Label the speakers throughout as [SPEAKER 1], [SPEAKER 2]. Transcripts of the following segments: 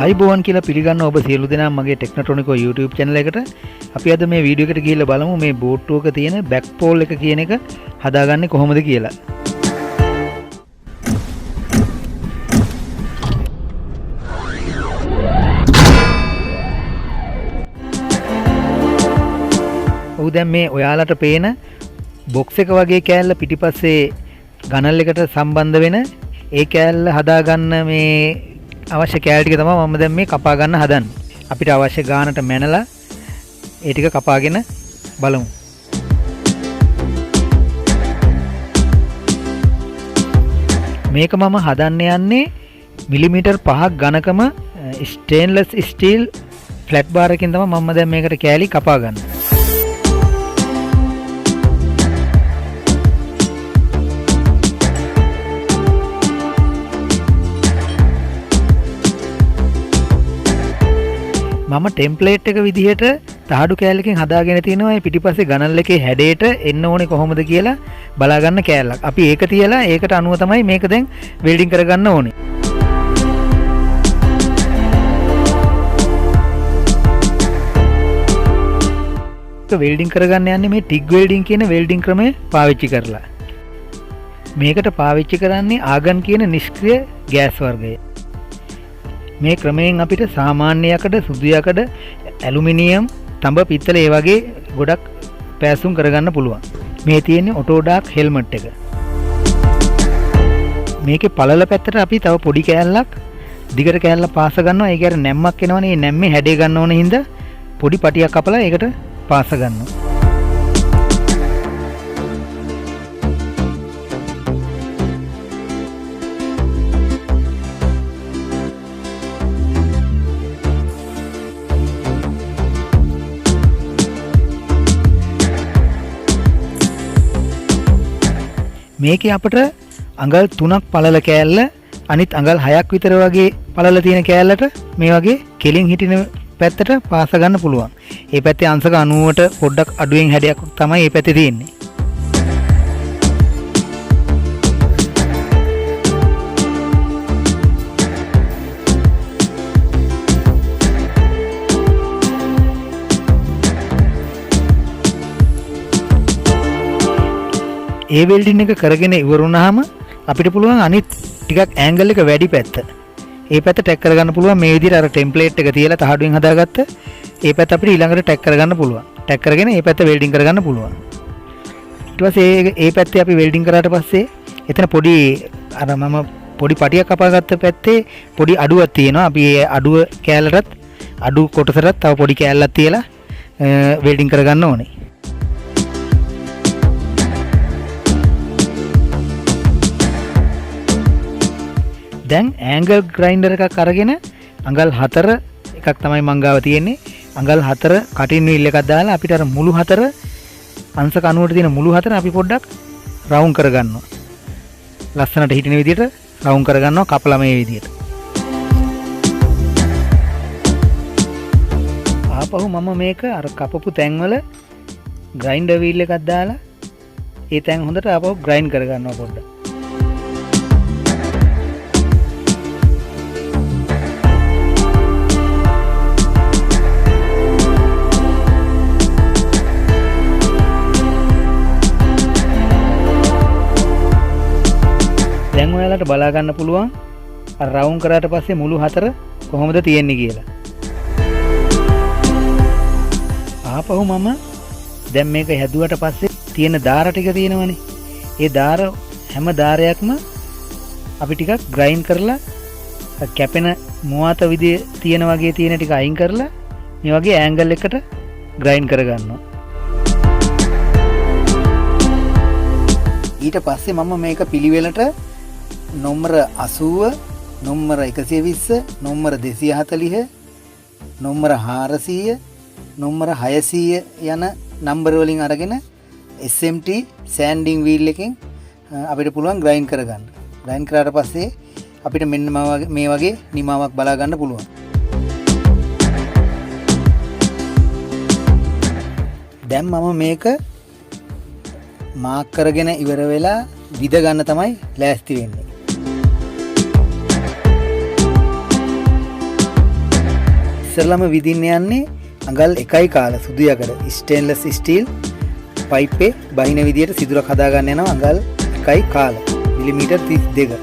[SPEAKER 1] ආයිබෝවන් කියලා පිළිගන්න ඔබ සියලු දෙනා මගේ TECHNO YouTube channel එකට. අපි අද මේ වීඩියෝ එකට ගිහිල්ලා බලමු මේ බෝට්ටුවක තියෙන බෑක් පෝල් එක කියන එක හදාගන්නේ කොහොමද කියලා. ඔව් දැන් මේ ඔයාලට පේන බොක්ස් එක වගේ කෑල්ල පිටිපස්සේ ගනල් එකට සම්බන්ධ වෙන ඒ කෑල්ල හදාගන්න මේ අවශ්‍ය කෑල්ල ටික තමයි මම දැන් මේ කපා ගන්න හදන්නේ. අපිට අවශ්‍ය ගානට මැනලා ඒ ටික කපාගෙන බලමු. මේක මම හදන්න යන්නේ මිලිමීටර් 5ක් ඝනකම ස්ටේන්ලස් ස්ටීල් ෆ්ලැට් බාර් එකකින් තමයි මම දැන් මේකට කෑලි කපා ගන්නේ. මම ටෙම්ප්ලේට් එක විදිහට තහඩු කෑල්ලකින් හදාගෙන තිනවා මේ පිටිපස්සේ ගනල් එකේ හැඩයට එන්න ඕනේ කොහොමද කියලා බලා ගන්න කෑල්ලක්. අපි ඒක තියලා ඒකට අනුව තමයි මේක දැන් වෙල්ඩින් කරගන්න ඕනේ. ඒක වෙල්ඩින් කරගන්න යන්නේ මේ ටිග් වෙල්ඩින් කියන වෙල්ඩින් ක්‍රමය පාවිච්චි කරලා. මේකට පාවිච්චි කරන්නේ ආගන් කියන නිෂ්ක්‍රීය ගෑස් වර්ගය. මේ ක්‍රමයෙන් අපිට සාමාන්‍ය යකඩ සුදු යකඩ ඇලුමිනියම් තඹ පිත්තල ඒ වගේ ගොඩක් පෑසුම් කරගන්න පුළුවන්. මේ තියෙන්නේ ඔටෝ ඩාර්ක් හෙල්මට් එක. මේකේ පළල පැත්තට අපි තව පොඩි කෑල්ලක් දිගට කෑල්ල පාස ගන්නවා. ඒක අර නැම්මක් එනවනේ. මේ නැම්මේ හැඩය ගන්න ඕන හින්දා පොඩි පටියක් කපලා ඒකට පාස ගන්නවා. මේකේ අපට අඟල් 3ක් පළල කෑල්ල අනිත් අඟල් 6ක් විතර වගේ පළල තියෙන කෑල්ලට මේ වගේ කෙලින් හිටින පැත්තට පාස ගන්න පුළුවන්. මේ පැත්තේ අංශක 90ට පොඩ්ඩක් අඩුවෙන් හැඩයක් තමයි මේ පැත්තේ තියෙන්නේ. ඒ වෙල්ඩින් එක කරගෙන ඉවර වුණාම අපිට පුළුවන් අනිත් ටිකක් ඇන්ගල් එක වැඩි පැත්ත. ඒ පැත්ත ටැක් කරගන්න පුළුවන් මේ විදිහට අර ටෙම්ප්ලේට් එක තියලා තහඩුවෙන් හදාගත්ත ඒ පැත්ත අපිට ඊළඟට ටැක් කරගන්න පුළුවන්. ටැක් කරගෙන ඒ පැත්ත වෙල්ඩින් කරගන්න පුළුවන්. ඊට පස්සේ ඒ පැත්තේ අපි වෙල්ඩින් කරාට පස්සේ එතන පොඩි අර මම පොඩි පටියක් කපාගත්ත පැත්තේ පොඩි අඩුවක් තියෙනවා. අපි ඒ අඩුව කෑල්ලටත් අඩු කොටසටත් තව පොඩි කෑල්ලක් තියලා වෙල්ඩින් කරගන්න ඕනේ. දැන් ඇන්ගල් ග්‍රයින්ඩර් එකක් අරගෙන අඟල් 4 එකක් තමයි මං ගාව තියෙන්නේ. අඟල් 4 කටින් වීල් එකක් දාලා අපිට අර මුළු 4 අංශක 90ට තියෙන මුළු 4 අපි පොඩ්ඩක් රවුන්ඩ් කරගන්නවා. ලස්සනට හිටින විදිහට රවුන්ඩ් කරගන්නවා කපලා මේ විදිහට. ආපහු මම මේක අර කපපු තැන්වල ග්‍රයින්ඩර් වීල් එකක් දාලා ඒ තැන් හොඳට ආපහු ග්‍රයින්ඩ් කරගන්නවා පොඩ්ඩක්. දැන් ඔයාලට බලා ගන්න පුළුවන් අර රවුන්ඩ් කරාට පස්සේ මුළු 4 කොහොමද තියෙන්නේ කියලා. ආපහු මම දැන් මේක හැදුවට පස්සේ තියෙන දාර ටික තියෙනවනේ. ඒ දාර හැම දාරයක්ම අපි ටිකක් ග්‍රයින්ඩ් කරලා කැපෙන මුවාත විදිය තියෙන වගේ තියෙන ටික අයින් කරලා මේ වගේ ඇන්ගල් එකකට ග්‍රයින්ඩ් කරගන්නවා. ඊට පස්සේ මම මේක පිළිවෙලට නොම්බර 80 නොම්බර 120 නොම්බර 240 නොම්බර 400 නොම්බර 600 යන නම්බර වලින් අරගෙන SMT සෑන්ඩින් වීල් එකෙන් අපිට පුළුවන් ග්‍රයින්ඩ් කරගන්න. ග්‍රයින්ඩ් කරාට පස්සේ අපිට මෙන්න මේ වගේ නිමාවක් බලා ගන්න පුළුවන්. දැන් මම මේක මාක් කරගෙන ඉවර වෙලා විද ගන්න තමයි ලෑස්ති වෙන්නේ. ඉස්සරළම විදින්න යන්නේ අඟල් 1යි කාල සුදු යකඩ ස්ටේන්ලස් ස්ටීල් පයිපේ බහින විදියට සිදුරක් හදා ගන්න යනවා අඟල් 1යි කාල මිලිමීටර් 32.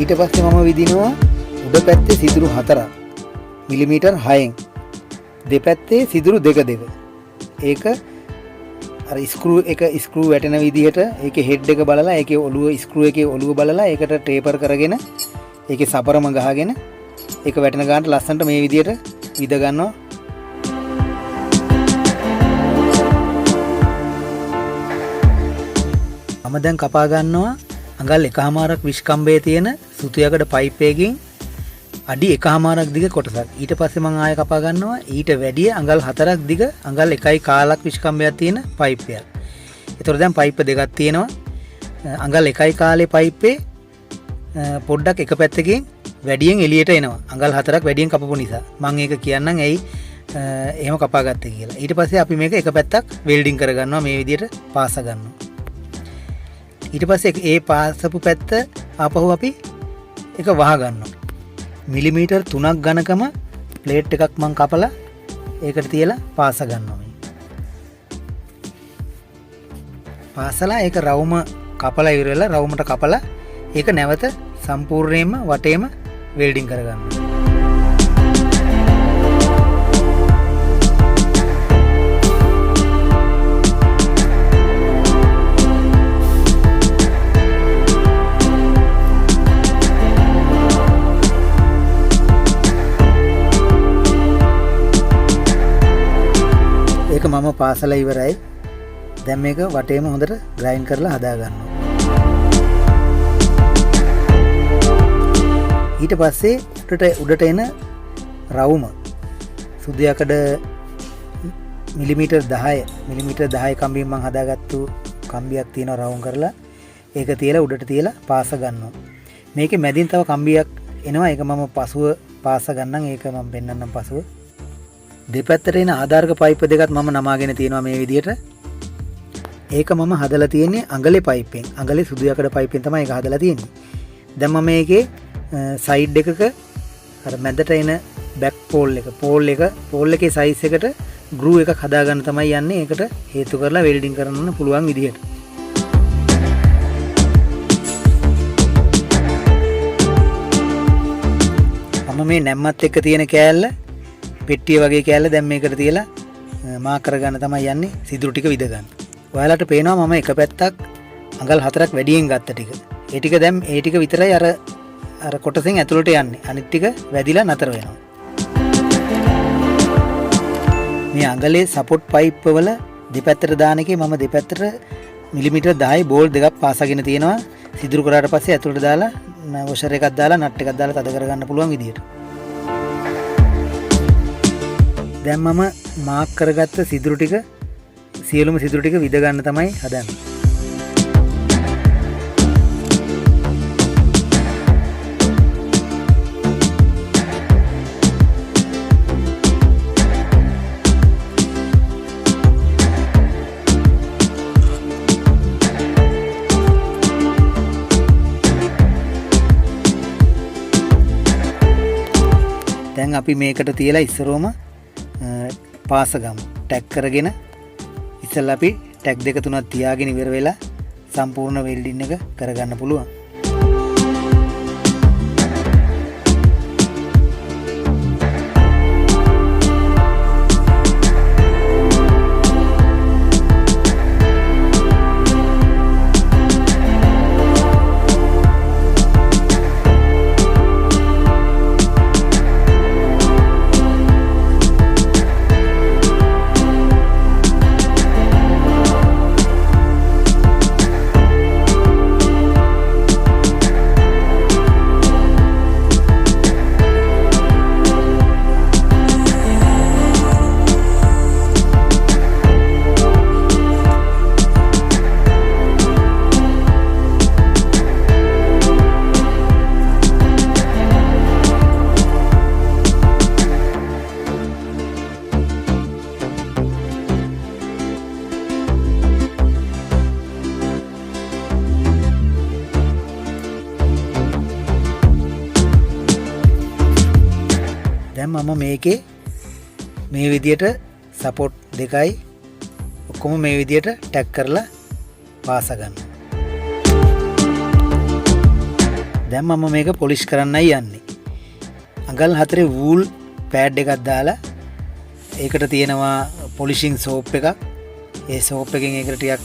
[SPEAKER 1] ඊට පස්සේ මම විදිනවා උඩ පැත්තේ සිදුරු 4ක් මිලිමීටර් 6න් දෙපැත්තේ සිදුරු 2. ඒක අර ස්ක්‍රූ වැටෙන විදිහට ඒකේ හෙඩ් එක බලලා ඒකේ ඔළුව ස්ක්‍රූ එකේ ඔළුව බලලා ඒකට ටේපර් කරගෙන ඒකේ සපරම ගහගෙන ඒක වැටෙන ගානට ලස්සනට මේ විදිහට විද ගන්නවා. මම දැන් කපා ගන්නවා අඟල් 1මාරක් විශ්කම්බයේ තියෙන සුතු යකඩ පයිප් එකකින් අඩි 1මාරක් දිග කොටසක්. ඊට පස්සේ මම ආයෙ කපා ගන්නවා ඊට වැඩිය අඟල් 4ක් දිග අඟල් 1යි කාලක් විශ්කම්බයක් තියෙන පයිප් එකක්. ඒතකොට දැන් පයිප් දෙකක් තියෙනවා. අඟල් 1යි කාලේ පයිප්පේ පොඩ්ඩක් එක පැත්තකින් වැඩියෙන් එළියට එනවා. අඟල් 4ක් වැඩියෙන් කපපු නිසා. මම ඒක කියන්නම් ඇයි එහෙම කපා ගත්තේ කියලා. ඊට පස්සේ අපි මේක එක පැත්තක් වෙල්ඩින් කරගන්නවා මේ විදිහට පාස ගන්නවා. ඊට පස්සේ ඒ පාසපු පැත්ත ආපහු අපි ඒක වහ ගන්නවා. මිලිමීටර් 3ක් ඝනකම ප්ලේට් එකක් මම කපලා ඒකට තියලා පාස ගන්නවා. පාසලා ඒක රවුම කපලා ඉවරලා රවුමට කපලා ඒක නැවත සම්පූර්ණයෙන්ම වටේම වෙල්ඩින් කරගන්නවා. ඒක මම පාසලා ඉවරයි. දැන් මේක වටේම හොඳට ග්‍රයින්ඩ් කරලා හදා ගන්නවා. ඊට පස්සේ උඩට එන රවුම සුදු යකඩ මිලිමීටර් 10 කම්බියෙන් මම හදාගත්තු කම්බියක් තියෙනවා රවුම් කරලා ඒක තියලා උඩට තියලා පාස ගන්නවා. මේකේ මැදින් තව කම්බියක් එනවා. ඒක මම පසුව පාස ගන්නම්. ඒක මම පෙන්නන්නම් පසුව. දෙපැත්තට එන ආධාරක පයිප් දෙකත් මම නමාගෙන තියෙනවා මේ විදිහට. ඒක මම හදලා තියෙන්නේ අඟලේ පයිපෙන්. අඟලේ සුදු යකඩ පයිපෙන් තමයි ඒක හදලා තියෙන්නේ. දැන් මම මේකේ සයිඩ් එකක අර මැදට එන බැක් පෝල් එකේ සයිස් එකට ගෲ එකක් හදාගන්න තමයි යන්නේ. ඒකට හේතු කරලා වෙල්ඩින් කරන්න පුළුවන් විදිහට. මම මේ නැම්මත් එක්ක තියෙන කෑල්ල පෙට්ටිය වගේ කෑල්ල දැන් මේකට තියලා මාක් කරගන්න තමයි යන්නේ සිදුරු ටික විද ගන්න. ඔයාලට පේනවා මම එක පැත්තක් අඟල් 4ක් වැඩියෙන් ගත්ත ටික. ඒ ටික දැන් ඒ ටික විතරයි අර කොටසෙන් ඇතුළට යන්නේ. අනිත් ටික වැදිලා නතර වෙනවා. මේ අඟලේ සපෝට් පයිප් වල දෙපැත්තට දාන එකේ මම දෙපැත්තට මිලිමීටර් 10 බෝල් දෙකක් පාසගෙන තියෙනවා. සිදුරු කරාට පස්සේ ඇතුළට දාලා වොෂර් එකක් දාලා නට් එකක් දාලා තද කරගන්න පුළුවන් විදියට. දැන් මම මාක් කරගත්ත සිදුරු ටික සියලුම සිදුරු ටික විද ගන්න තමයි හදන්නේ. දැන් අපි මේකට තියලා ඉස්සරෝම පාස ගමු. ටැග් කරගෙන ඉස්සෙල්ලා අපි ටැග් දෙක තුනක් තියාගෙන ඉවර වෙලා සම්පූර්ණ වෙල්ඩින් එක කරගන්න පුළුවන්. දැන් මම මේකේ මේ විදියට සපෝට් දෙකයි ඔක්කොම මේ විදියට ටැග් කරලා පාස ගන්න. දැන් මම මේක පොලිෂ් කරන්නයි යන්නේ. අඟල් 4 වූල් පෑඩ් එකක් දාලා ඒකට තියෙනවා පොලිෂින් සෝප් එකක්. ඒ සෝප් එකෙන් ඒකට ටිකක්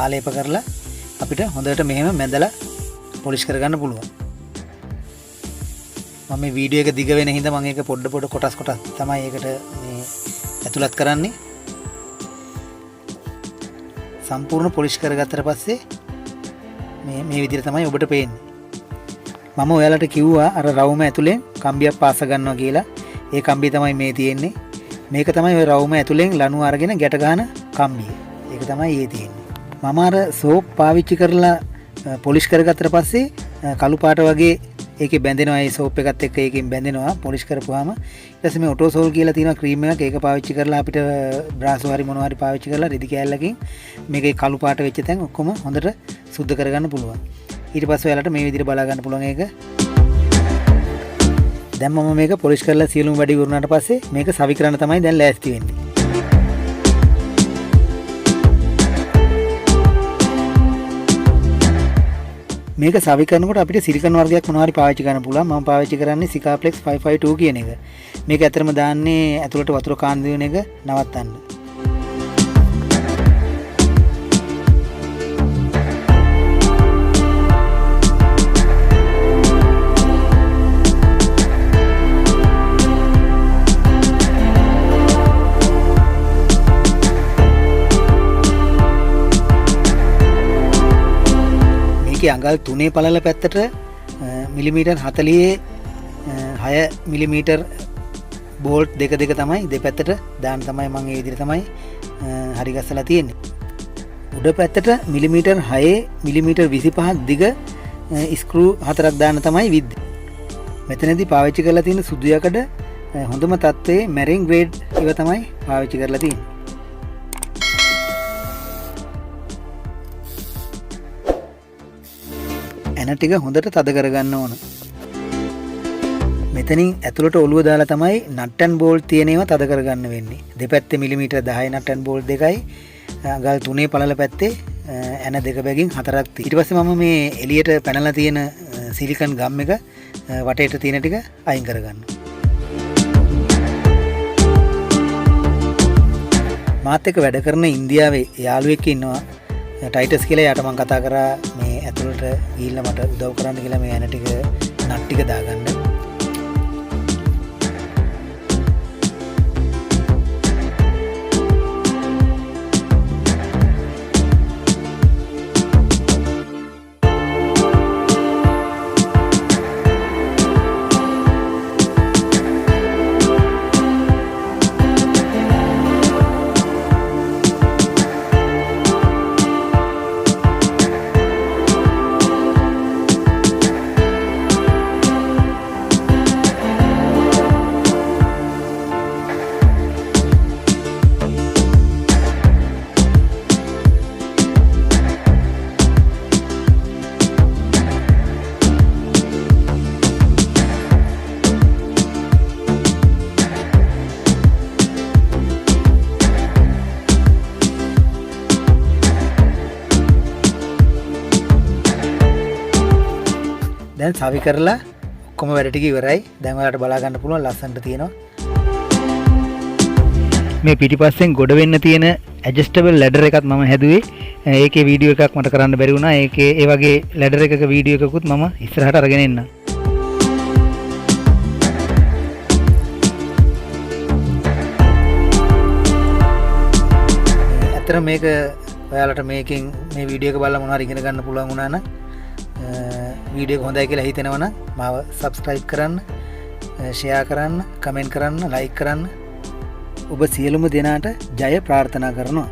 [SPEAKER 1] ආලේප කරලා අපිට හොඳට මෙහෙම මැදලා පොලිෂ් කරගන්න පුළුවන්. මම මේ වීඩියෝ එක දිග වෙන හින්දා මම ඒක පොඩ කොටස් තමයි ඒකට මේ ඇතුළත් කරන්නේ. සම්පූර්ණ පොලිෂ් කරගත්තට පස්සේ මේ විදිහට තමයි ඔබට පේන්නේ. මම ඔයාලට කිව්වා අර රවුම ඇතුලෙන් කම්බියක් පාස ගන්නවා කියලා. ඒ කම්බිය තමයි මේ තියෙන්නේ. මේක තමයි ඔය රවුම ඇතුලෙන් ලණුව අරගෙන ගැට ගන්න කම්බිය. ඒක තමයි ඒ තියෙන්නේ. මම අර සෝප් පාවිච්චි කරලා පොලිෂ් කරගත්තට පස්සේ කළු පාට වගේ ඒකේ බැඳෙනවා. ඒ සෝප් එකත් එක්ක ඒකෙන් බැඳෙනවා පොලිෂ් කරපුවාම. ඊට පස්සේ මේ ඔටෝ සෝල් කියලා තියෙනවා ක්‍රීම් එකක්. ඒක පාවිච්චි කරලා අපිට බ්‍රාසෝ හරි මොනවා හරි පාවිච්චි කරලා රෙදි කෑල්ලකින් මේකේ කළු පාට වෙච්ච තැන් ඔක්කොම හොඳට සුද්ධ කරගන්න පුළුවන්. ඊට පස්සේ ඔයාලට මේ විදිහට බලා ගන්න පුළුවන් ඒක. දැන් මම මේක පොලිෂ් කරලා සියලුම වැඩි වුණාට පස්සේ මේක සවි කරන්න තමයි දැන් ලෑස්ති වෙන්නේ. මේක සවි කරනකොට අපිට සිලිකන් වර්ගයක් මොනවා හරි පාවිච්චි කරන්න පුළුවන්. මම පාවිච්චි කරන්නේ Sikaplex 552 කියන එක. මේක ඇත්තටම දාන්නේ ඇතුළට වතුර කාන්දු වෙන එක නවත්තන්න. අඟල් 3 පළල පැත්තට මිලිමීටර් 46 මිලිමීටර් බෝල්ට් දෙක තමයි දෙපැත්තට දාන්න තමයි මම මේ විදිහට තමයි හරි ගස්සලා තියෙන්නේ. උඩ පැත්තට මිලිමීටර් 6 මිලිමීටර් 25ක් දිග ස්ක්‍රූ 4ක් දාන්න තමයි විද්ද. මෙතනදී පාවිච්චි කරලා තියෙන සුදු යකඩ හොඳම තත්ත්වයේ මැරින් ග්‍රේඩ් එක තමයි පාවිච්චි කරලා තියෙන්නේ. ඇන ටික හොඳට තද කරගන්න ඕන. මෙතනින් ඇතුළට ඔලුව දාලා තමයි නට් ඇන්ඩ් බෝල්ට් තියෙන ඒවා තද කරගන්න වෙන්නේ. දෙපැත්තේ මිලිමීටර් 10 නට් ඇන්ඩ් බෝල්ට් දෙකයි අඟල් 3 පළල පැත්තේ ඇන දෙක බැගින් 4ක් තියෙනවා. ඊට පස්සේ මම මේ එළියට පැනලා තියෙන සිලිකන් ගම් එක වටේට තියෙන ටික අයින් කරගන්නවා. මාත් එක්ක වැඩ කරන ඉන්දියාවේ යාළුවෙක් ඉන්නවා. ටයිටස් කියලා යාට මම කතා කරා මේ ඇතුළට ගිහිල්ලා මට උදව් කරන්න කියලා මේ ඇන ටික නට් ටික දාගන්න. දැන් සවි කරලා ඔක්කොම වැඩ ටික ඉවරයි. දැන් ඔයාලට බලා ගන්න පුළුවන් ලස්සනට තියෙනවා. මේ පිටිපස්සෙන් ගොඩ වෙන්න තියෙන ඇඩ්ජස්ටබල් ලැඩර් එකක් මම හැදුවේ. ඒකේ වීඩියෝ එකක් මට කරන්න බැරි වුණා. ඒකේ ඒ වගේ ලැඩර් එකක වීඩියෝ එකකුත් මම ඉස්සරහට අරගෙන එන්නම්. ඇත්තට මේක ඔයාලට මේකෙන් මේ වීඩියෝ එක බලලා මොනවාරි ඉගෙන ගන්න පුළුවන් වුණා නම් වීඩියෝ එක හොඳයි කියලා හිතෙනවා නම් මාව subscribe කරන්න, share කරන්න, comment කරන්න, like කරන්න. ඔබ සියලුම දෙනාට ජය ප්‍රාර්ථනා කරනවා.